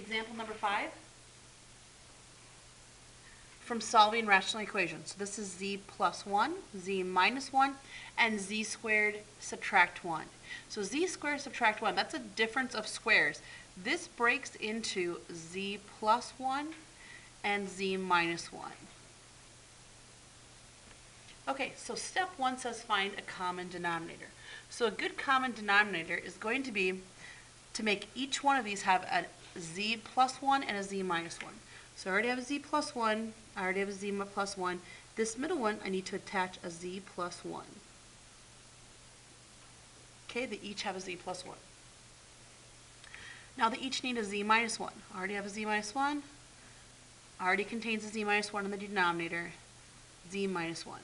Example number 5. From solving rational equations. So this is z plus 1, z minus 1, and z squared subtract 1. So z squared subtract 1, that's a difference of squares. This breaks into z plus 1 and z minus 1. Okay, so step 1 says find a common denominator. So a good common denominator is going to be to make each one of these have a z plus 1 and a z minus 1. So I already have a z plus 1, I already have a z plus 1. This middle one, I need to attach a z plus 1. Okay, they each have a z plus 1. Now they each need a z minus 1. I already have a z minus 1. Already contains a z minus 1 in the denominator, z minus 1.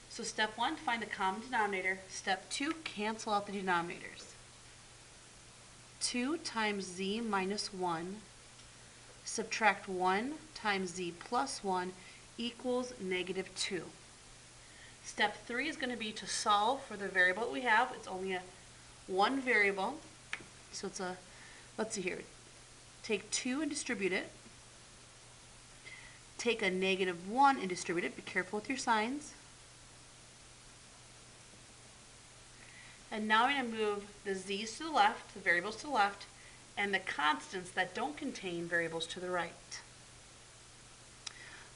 So step 1, find the common denominator. Step 2, cancel out the denominators. 2 times z minus 1 subtract 1 times z plus 1 equals negative 2. Step 3 is going to be to solve for the variable that we have. It's only one variable. So it's let's see here. Take 2 and distribute it. Take a negative 1 and distribute it. Be careful with your signs. And now I'm going to move the z's to the left, the variables to the left, and the constants that don't contain variables to the right.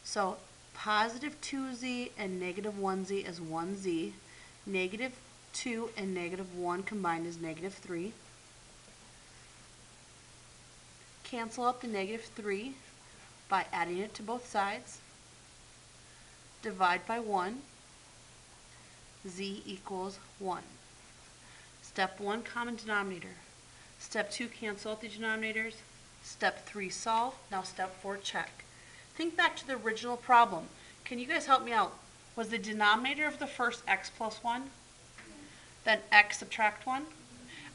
So positive 2z and negative 1z is 1z. Negative 2 and negative 1 combined is negative 3. Cancel out the negative 3 by adding it to both sides. Divide by 1. Z equals 1. Step 1, common denominator. Step 2, cancel out the denominators. Step 3, solve. Now step 4, check. Think back to the original problem. Can you guys help me out? Was the denominator of the first x plus 1? Then x subtract 1?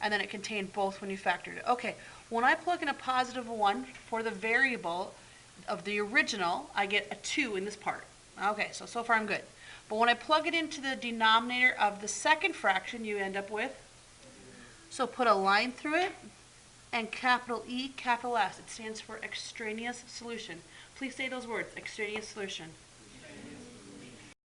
And then it contained both when you factored it. Okay, when I plug in a positive 1 for the variable of the original, I get a 2 in this part. Okay, so far I'm good. But when I plug it into the denominator of the second fraction, you end up with, so put a line through it, and capital E, capital S. It stands for extraneous solution. Please say those words, extraneous solution.